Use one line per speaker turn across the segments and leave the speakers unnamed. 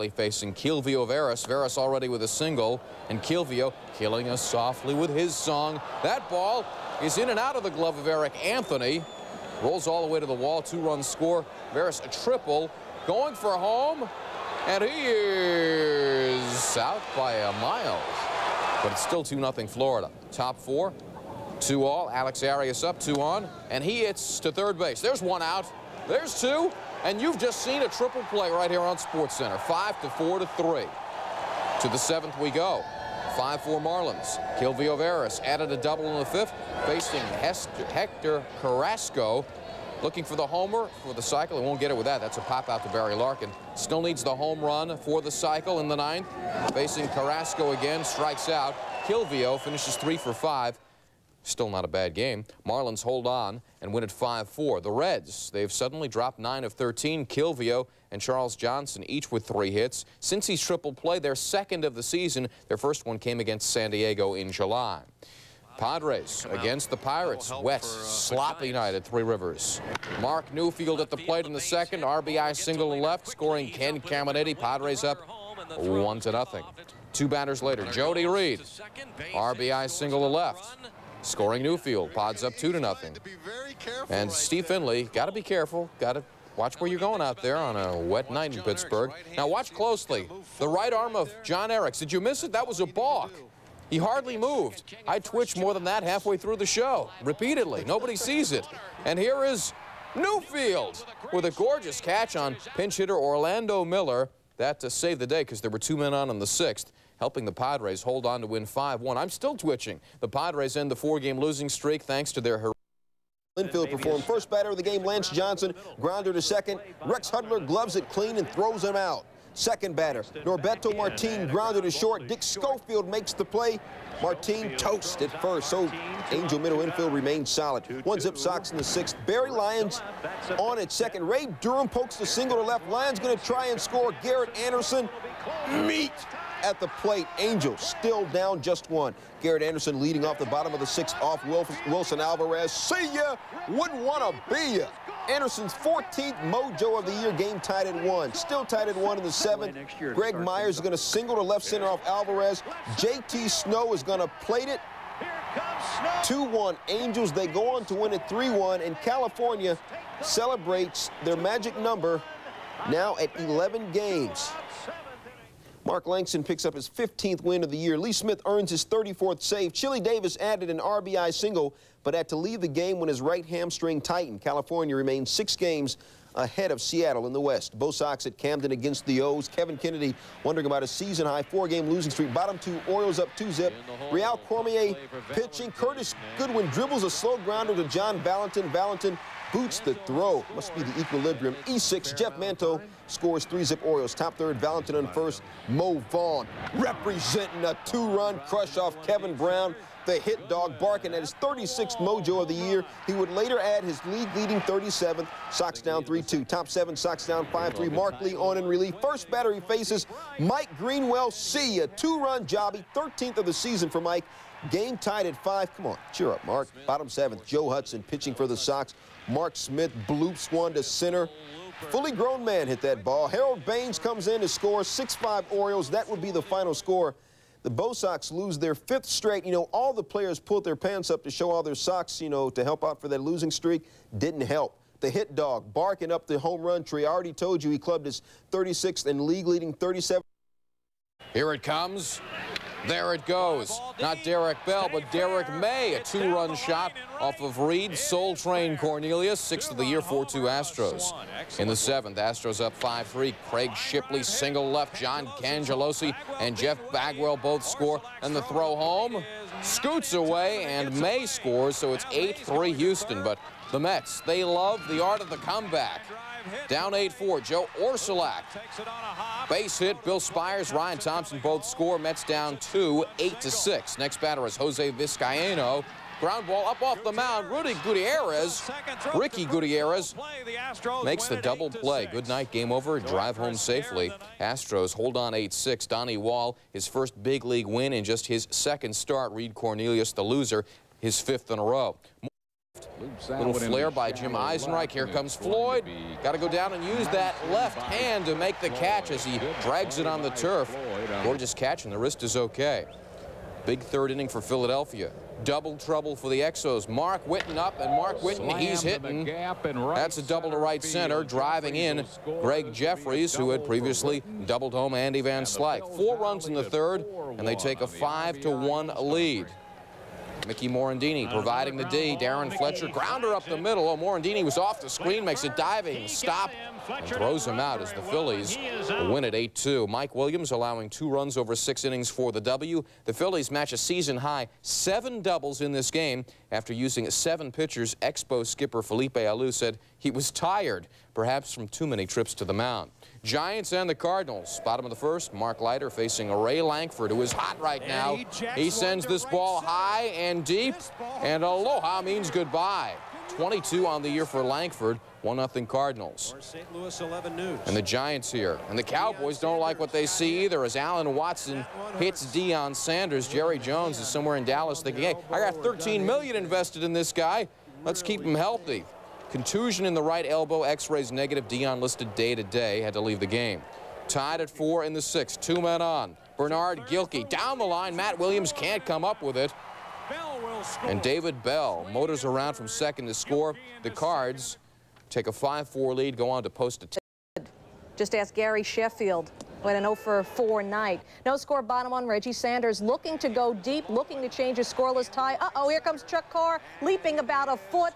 Barkley facing Kilvio Veras. Veras already with a single, and Kilvio killing us softly with his song. That ball is in and out of the glove of Eric Anthony. Rolls all the way to the wall. 2-run score. Veras a triple. Going for home. And he is out by a mile. But it's still 2-0 Florida. Top four. 2 all. Alex Arias up 2 on. And he hits to third base. There's 1 out. There's 2. And you've just seen a triple play right here on SportsCenter. 5-4 to 3. To the 7th we go. 5-4 Marlins. Kilvio Veras added a double in the 5th, facing Hector Carrasco. Looking for the homer for the cycle. He won't get it with that. That's a pop out to Barry Larkin. Still needs the home run for the cycle in the 9th. Facing Carrasco again. Strikes out. Kilvio finishes 3 for 5. Still not a bad game. Marlins hold on and win at 5-4. The Reds, they've suddenly dropped 9 of 13. Kilvio and Charles Johnson each with 3 hits. Since he's triple play, their 2nd of the season. Their first one came against San Diego in July. Padres against the Pirates. Wet, sloppy night at Three Rivers. Mark Newfield at the plate in the 2nd. RBI single to left, scoring Ken Caminiti. Padres up 1-0. 2 batters later, Jody Reed. RBI single to left, scoring Newfield. Pods up 2-0. And Steve Finley, got to be careful. Got to watch where you're going out there on a wet night in Pittsburgh. Now watch closely. The right arm of John Eriks. Did you miss it? That was a balk. He hardly moved. I twitched more than that halfway through the show, repeatedly. Nobody sees it. And here is Newfield with a gorgeous catch on pinch hitter Orlando Miller. That to save the day because there were 2 men on in the 6th, helping the Padres hold on to win 5-1. I'm still twitching. The Padres end the 4-game losing streak thanks to their
infield performed. First batter of the game, Lance Johnson, grounder to 2nd. Rex Hudler gloves it clean and throws him out. Second batter, Norberto Martin, grounded to short. Dick Schofield makes the play. Martin toast at first, so Angel middle infield remains solid. 1-zip Sox in the 6th. Barry Lyons on at 2nd. Ray Durham pokes the single to left. Lyons going to try and score. Garrett Anderson, meet at the plate. Angel still down just 1. Garrett Anderson leading off the bottom of the 6th off Wilson Alvarez. See ya, wouldn't want to be ya. Anderson's 14th mojo of the year, game tied at 1. Still tied at 1 in the 7th. Greg Myers is going to single to left center off Alvarez. JT Snow is going to plate it. 2-1 Angels. They go on to win at 3-1, and California celebrates their magic number now at 11 games. Mark Langston picks up his 15th win of the year. Lee Smith earns his 34th save. Chili Davis added an RBI single, but had to leave the game when his right hamstring tightened. California remains 6 games ahead of Seattle in the West. Bo Sox at Camden against the O's. Kevin Kennedy wondering about a season-high 4-game losing streak. Bottom 2, Orioles up 2-zip. Real Cormier pitching. Curtis Goodwin dribbles a slow grounder to John Valentin. Valentin boots the throw. Must be the equilibrium. E6, Jeff Manto scores 3-zip Orioles. Top 3rd, Valentin on 1st. Mo Vaughn representing a 2-run crush off Kevin Brown. The hit dog barking at his 36th mojo of the year. He would later add his league-leading 37th. Sox down 3-2. Top 7, Sox down 5-3. Mark Lee on in relief. First batter he faces Mike Greenwell. See ya. 2-run jobby. 13th of the season for Mike. Game tied at 5. Come on, cheer up, Mark. Bottom 7th, Joe Hudson pitching for the Sox. Mark Smith bloops one to center. Fully grown man hit that ball. Harold Baines comes in to score. 6-5 Orioles. That would be the final score. The Bo Sox lose their 5th straight. You know, all the players pulled their pants up to show all their socks, you know, to help out for that losing streak. Didn't help. The hit dog barking up the home run tree. I already told you he clubbed his 36th and league-leading 37th.
Here it comes. There it goes. Not Derek Bell, but Derek May. A 2-run shot off of Reed. Soul Train Cornelius. 6th of the year, 4-2 Astros. In the 7th, Astros up 5-3. Craig Shipley single left. John Cangelosi and Jeff Bagwell both score. And the throw home scoots away, and May scores, so it's 8-3 Houston. But the Mets, they love the art of the comeback. Down 8-4, Joe Orsulak. Base hit, Bill Spires, Ryan Thompson both score. Mets down 2, 8-6. Next batter is Jose Vizcaino. Ground ball up off the mound. Ricky Gutierrez makes the double play. Good night, game over. Drive home safely. Astros hold on 8-6. Donnie Wall, his first big league win in just his 2nd start. Reed Cornelius, the loser, his 5th in a row. Little flare by Jim Eisenreich. Here comes Floyd. Got to go down and use that left hand to make the catch as he drags it on the turf. Gorgeous catch, and the wrist is okay. Big third inning for Philadelphia. Double trouble for the Expos. Mark Whitten up, and Mark Whitten, he's hitting. That's a double to right center, driving in Greg Jeffries, who had previously doubled home Andy Van Slyke. 4 runs in the third, and they take a 5-1 lead. Mickey Morandini providing the D. Darren Fletcher, grounder up the middle. Oh, Morandini was off the screen, makes a diving stop, and throws him out as the Phillies win at 8-2. Mike Williams allowing 2 runs over 6 innings for the W. The Phillies match a season-high 7 doubles in this game. After using 7 pitchers, Expos skipper Felipe Alou said he was tired, perhaps from too many trips to the mound. Giants and the Cardinals. Bottom of the first, Mark Leiter facing Ray Lankford, who is hot right now. He sends this ball high and deep, and aloha means goodbye. 22 on the year for Lankford. 1-0 Cardinals.
St. Louis 11 News.
And the Giants here. And the Cowboys don't like what they see either as Allen Watson hits Deion Sanders. Jerry Jones is somewhere in Dallas thinking, hey, I got $13 million invested in this guy. Let's keep him healthy. Contusion in the right elbow, x-rays negative. Deion listed day-to-day, had to leave the game. Tied at 4 in the 6th. 2 men on. Bernard Gilkey down the line. Matt Williams can't come up with it. And David Bell motors around from second to score. The Cards take a 5-4 lead, go on to post a.
Just ask Gary Sheffield. With an 0-for-4 night. No score, bottom on Reggie Sanders looking to go deep, looking to change a scoreless tie. Uh-oh, here comes Chuck Carr, leaping about a foot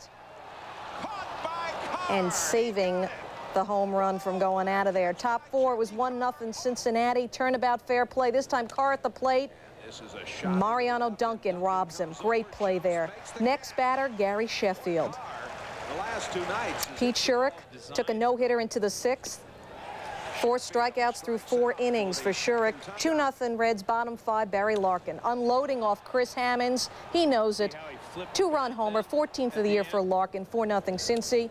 and saving the home run from going out of there. Top 4 was 1-0 Cincinnati. Turnabout fair play. This time Carr at the plate. Mariano Duncan robs him. Great play there. Next batter, Gary Sheffield. Pete Shurik took a no-hitter into the 6th. 4 strikeouts through 4 innings for Shurik. 2-0 Reds, bottom 5, Barry Larkin. Unloading off Chris Hammonds. He knows it. 2-run homer, 14th of the year for Larkin. 4-0 Cincy.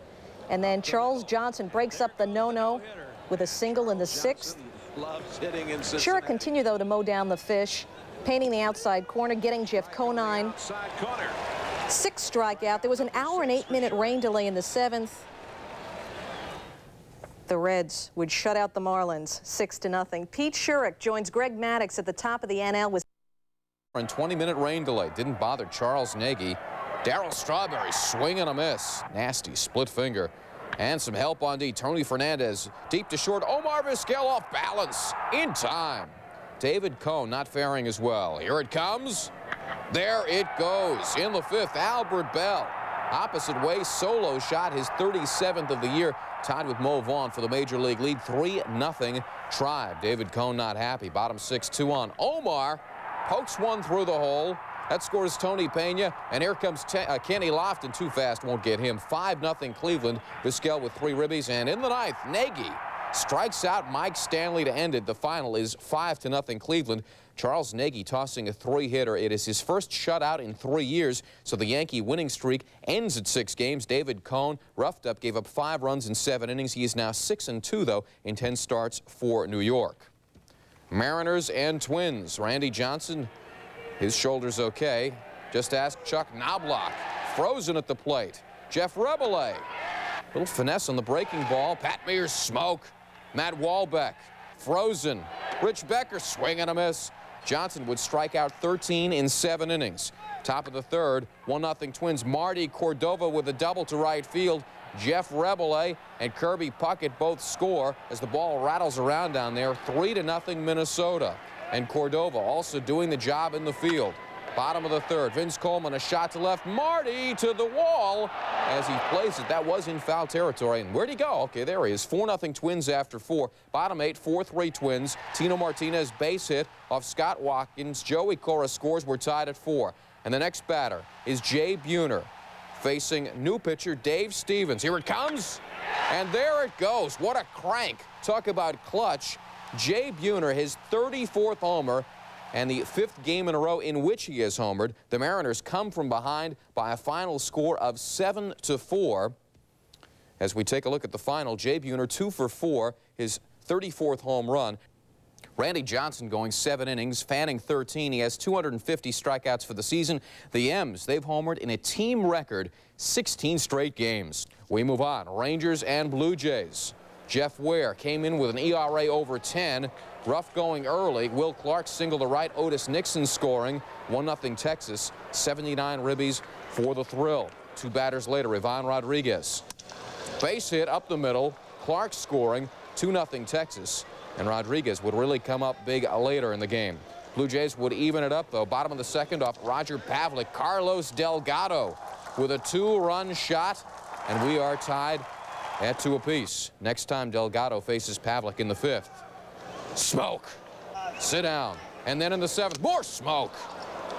And then Charles Johnson breaks up the no-no with a single in the 6th. Shurik continued, though, to mow down the fish, painting the outside corner, getting Jeff Conine. 6 strikeout. There was an hour and 8-minute rain delay in the 7th. The Reds would shut out the Marlins 6-0. Pete Shurik joins Greg Maddux at the top of the NL with
20-minute rain delay. Didn't bother Charles Nagy. Darryl Strawberry swing and a miss. Nasty split finger. And some help on D. Tony Fernandez deep to short. Omar Vizquel off balance in time. David Cone not faring as well. Here it comes. There it goes. In the 5th, Albert Bell. Opposite way, solo shot, his 37th of the year, tied with Mo Vaughn for the major league lead. 3-0 Tribe. David Cone not happy. Bottom 6, 2 on. Omar pokes one through the hole. That scores Tony Pena, and here comes Kenny Lofton. Too fast, won't get him. 5-0 Cleveland. Vizquel with 3 ribbies, and in the 9th, Nagy strikes out Mike Stanley to end it. The final is 5-0 Cleveland. Charles Nagy tossing a 3-hitter. It is his first shutout in 3 years, so the Yankee winning streak ends at 6 games. David Cone, roughed up, gave up 5 runs in 7 innings. He is now 6-2, though, in 10 starts for New York. Mariners and Twins. Randy Johnson, his shoulder's okay. Just ask Chuck Knobloch. Frozen at the plate. Jeff Rebele. Little finesse on the breaking ball. Pat Mears smoke. Matt Wahlbeck. Frozen. Rich Becker swing and a miss. Johnson would strike out 13 in 7 innings. Top of the 3rd, 1-0 Twins. Marty Cordova with a double to right field. Jeff Rebele and Kirby Puckett both score as the ball rattles around down there. 3-0 Minnesota. And Cordova also doing the job in the field. Bottom of the 3rd, Vince Coleman, a shot to left. Marty to the wall as he plays it. That was in foul territory. And where'd he go? Okay, there he is. 4-0 Twins after 4. Bottom 8, 4-3 Twins. Tino Martinez base hit off Scott Watkins. Joey Cora scores. We're tied at 4. And the next batter is Jay Buhner facing new pitcher Dave Stevens. Here it comes. And there it goes. What a crank. Talk about clutch. Jay Buhner, his 34th homer, and the 5th game in a row in which he has homered. The Mariners come from behind by a final score of 7-4. As we take a look at the final, Jay Buhner 2 for 4, his 34th home run. Randy Johnson going 7 innings, Fanning 13. He has 250 strikeouts for the season. The M's, they've homered in a team record 16 straight games. We move on. Rangers and Blue Jays. Jeff Ware came in with an ERA over 10. Rough going early. Will Clark single to right. Otis Nixon scoring. 1-0 Texas. 79 ribbies for the thrill. 2 batters later, Ivan Rodriguez. Base hit up the middle. Clark scoring. 2-0 Texas. And Rodriguez would really come up big later in the game. Blue Jays would even it up, though. Bottom of the second off Roger Pavlik. Carlos Delgado with a 2-run shot. And we are tied at 2 apiece. Next time Delgado faces Pavlik in the 5th. Smoke. Sit down. And then in the 7th, more smoke.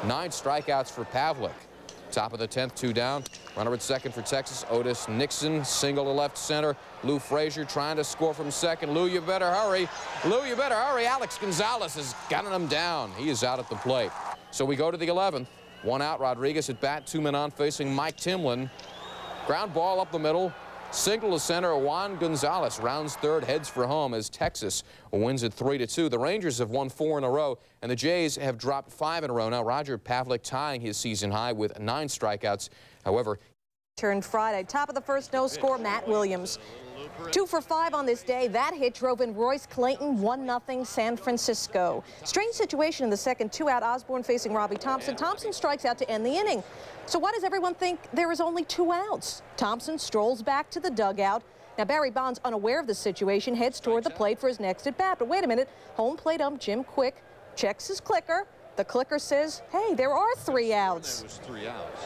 9 strikeouts for Pavlik. Top of the 10th, 2 down. Runner at second for Texas. Otis Nixon single to left center. Lou Frazier trying to score from second. Lou, you better hurry. Lou, you better hurry. Alex Gonzalez is gunning him down. He is out at the plate. So we go to the 11th. 1 out. Rodriguez at bat. 2 men on facing Mike Timlin. Ground ball up the middle. Single to center. Juan Gonzalez rounds third, heads for home as Texas wins it 3-2. The Rangers have won 4 in a row, and the Jays have dropped 5 in a row. Now Roger Pavlik tying his season high with 9 strikeouts. However,
turned Friday. Top of the first, no score, Matt Williams. 2 for 5 on this day. That hit drove in Royce Clayton. 1-0 San Francisco. Strange situation in the second. 2 out. Osborne facing Robbie Thompson. Thompson strikes out to end the inning. So why does everyone think there is only 2 outs? Thompson strolls back to the dugout. Now Barry Bonds, unaware of the situation, heads toward the plate for his next at bat. But wait a minute. Home plate ump Jim Quick checks his clicker. The clicker says, hey, there are 3 outs.
There was 3 outs.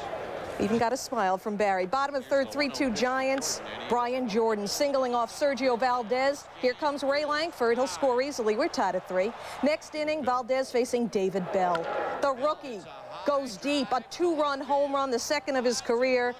Even got a smile from Barry. Bottom of the third, 3-2 Giants. Brian Jordan singling off Sergio Valdez. Here comes Ray Langford. He'll score easily. We're tied at 3. Next inning, Valdez facing David Bell. The rookie goes deep. A 2-run home run, the second of his career.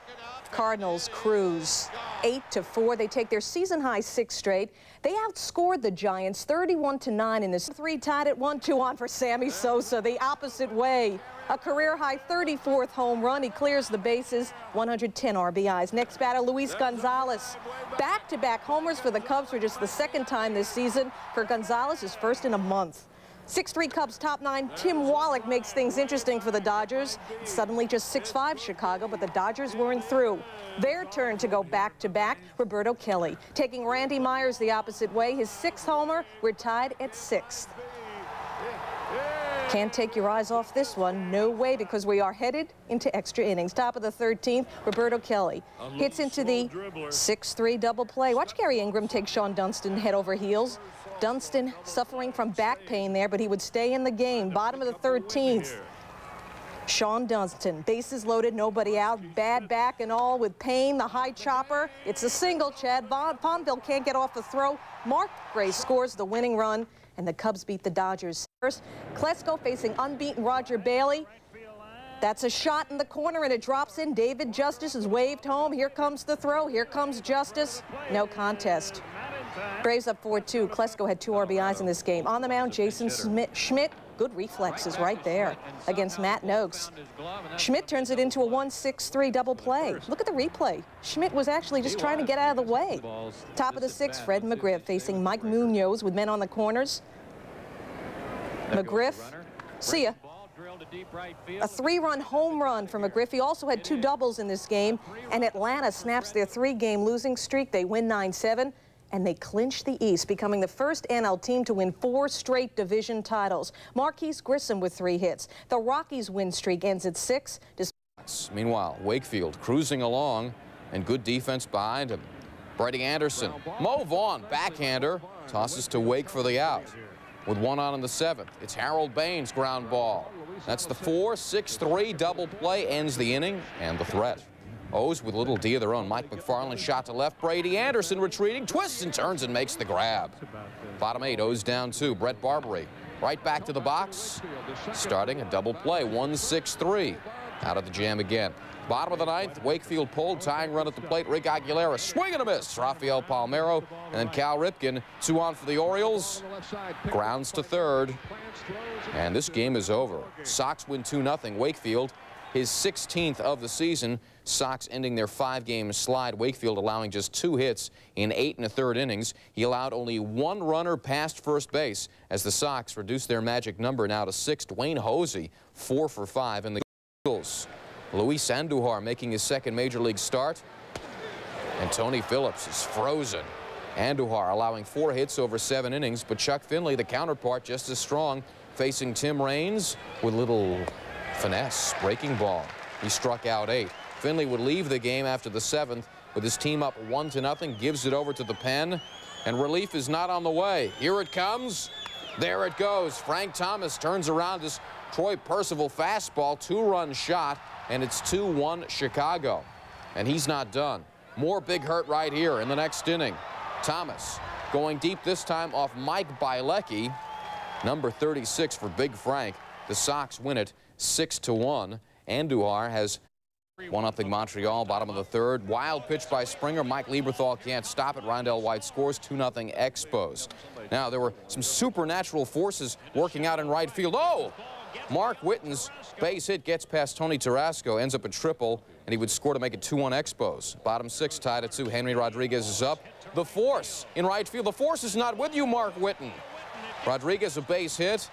Cardinals cruise 8-4. They take their season high 6 straight. They outscored the Giants 31-9 in this 3, tied at 1-2 on for Sammy Sosa the opposite way. A career high 34th home run. He clears the bases, 110 RBIs. Next batter, Luis Gonzalez. Back-to-back homers for the Cubs for just the 2nd time this season. For Gonzalez, his first in a month. 6-3 Cubs top 9. Tim Wallach makes things interesting for the Dodgers. It's suddenly just 6-5 Chicago, but the Dodgers weren't through. Their turn to go back-to-back. Roberto Kelly taking Randy Myers the opposite way. His 6th homer. We're tied at 6th. Can't take your eyes off this one. No way, because we are headed into extra innings. Top of the 13th, Roberto Kelly hits into the 6-3 double play. Watch Gary Ingram take Sean Dunston head over heels. Dunston suffering from back pain there, but he would stay in the game. Bottom of the 13th. Sean Dunston, bases loaded, nobody out, bad back and all with pain. The high chopper, it's a single. Chad Fonville can't get off the throw. Mark Gray scores the winning run, and the Cubs beat the Dodgers. First, Klesko facing unbeaten Roger Bailey. That's a shot in the corner, and it drops in. David Justice is waved home. Here comes the throw. Here comes Justice. No contest. Braves up 4-2. Klesko had 2 RBIs in this game. On the mound, Jason Schmidt. Good reflexes right there against Matt Noakes. Schmidt turns it into a 1-6-3 double play. Look at the replay. Schmidt was actually just trying to get out of the way. Top of the 6th, Fred McGriff facing Mike Munoz with men on the corners. McGriff, see ya. A 3-run home run for McGriff. He also had 2 doubles in this game, and Atlanta snaps their 3-game losing streak. They win 9-7. And they clinch the East, becoming the first NL team to win 4 straight division titles. Marquise Grissom with 3 hits. The Rockies' win streak ends at 6.
Meanwhile, Wakefield cruising along, and good defense behind him. Brady Anderson, Mo Vaughn, backhander, tosses to Wake for the out. With 1 on in the 7th, it's Harold Baines' ground ball. That's the 4-6-3 double play, ends the inning and the threat. O's with a little D of their own. Mike McFarland shot to left. Brady Anderson retreating, twists and turns and makes the grab. Bottom 8, O's down 2. Brett Barbary right back to the box, starting a double play. 1-6-3. Out of the jam again. Bottom of the 9th, Wakefield pulled, tying run at the plate. Rick Aguilera, swing and a miss. Rafael Palmeiro, and then Cal Ripken. 2 on for the Orioles. Grounds to third. And this game is over. Sox win 2-0. Wakefield his 16th of the season. Sox ending their 5-game slide. Wakefield allowing just 2 hits in 8 1/3 innings. He allowed only 1 runner past first base as the Sox reduced their magic number now to 6. Dwayne Hosey 4 for 5 in the Eagles. Luis Andujar making his 2nd major league start. And Tony Phillips is frozen. Andujar allowing 4 hits over 7 innings, but Chuck Finley, the counterpart, just as strong, facing Tim Raines with little finesse, breaking ball. He struck out 8. Finley would leave the game after the 7th with his team up 1-0, gives it over to the pen, and relief is not on the way. Here it comes. There it goes. Frank Thomas turns around his Troy Percival fastball, 2-run shot, and it's 2-1 Chicago. And he's not done. More big hurt right here in the next inning. Thomas going deep this time off Mike Bielecki, number 36 for Big Frank. The Sox win it 6-1. Andujar has 1-0 Montreal, bottom of the 3rd. Wild pitch by Springer. Mike Lieberthal can't stop it. Rondell White scores. 2-0 Expos. Now, there were some supernatural forces working out in right field. Oh! Mark Whitten's base hit gets past Tony Tarasco, ends up a triple, and he would score to make it 2-1 Expos. Bottom 6 tied at 2. Henry Rodriguez is up. The force in right field. The force is not with you, Mark Whitten. Rodriguez a base hit,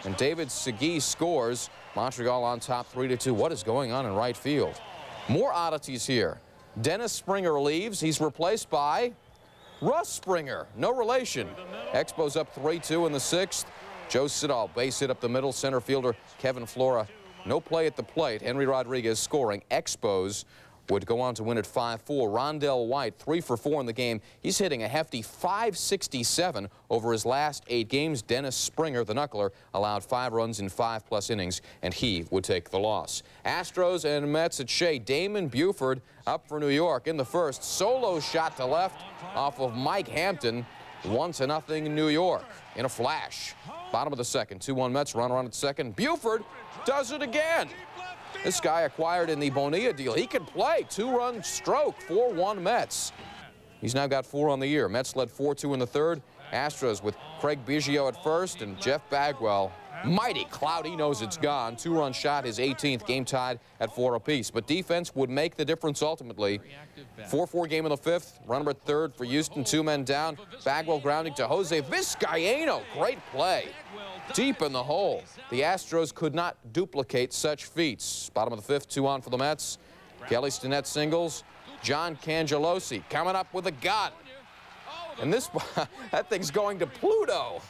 and David Segui scores. Montreal on top 3-2. What is going on in right field? More oddities here. Dennis Springer leaves. He's replaced by Russ Springer. No relation. Expos up 3-2 in the 6th. Joe Siddall base hit up the middle. Center fielder Kevin Flora. No play at the plate. Henry Rodriguez scoring. Expos would go on to win at 5-4. Rondell White 3 for 4 in the game. He's hitting a hefty .567 over his last 8 games. Dennis Springer, the knuckler, allowed 5 runs in 5+ innings, and he would take the loss. Astros and Mets at Shea. Damon Buford up for New York in the 1st. Solo shot to left off of Mike Hampton. 1-0 New York in a flash. Bottom of the 2nd. 2-1 Mets. Runner on at 2nd. Buford does it again. This guy acquired in the Bonilla deal. He can play. 2-run stroke. 4-1 Mets. He's now got 4 on the year. Mets led 4-2 in the 3rd. Astros with Craig Biggio at 1st and Jeff Bagwell. Mighty cloud. He knows it's gone. 2-run shot, his 18th, game tied at 4 apiece. But defense would make the difference ultimately. 4-4 game in the 5th. Runner at 3rd for Houston. 2 men down. Bagwell grounding to Jose Vizcaíno. Great play. Deep in the hole. The Astros could not duplicate such feats. Bottom of the 5th, 2 on for the Mets. Kelly Stinnett singles. John Cangelosi coming up with a gun. And this, that thing's going to Pluto.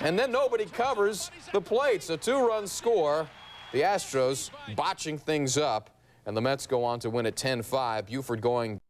And then nobody covers the plates. A 2-run score. The Astros botching things up. And the Mets go on to win at 10-5. Buford going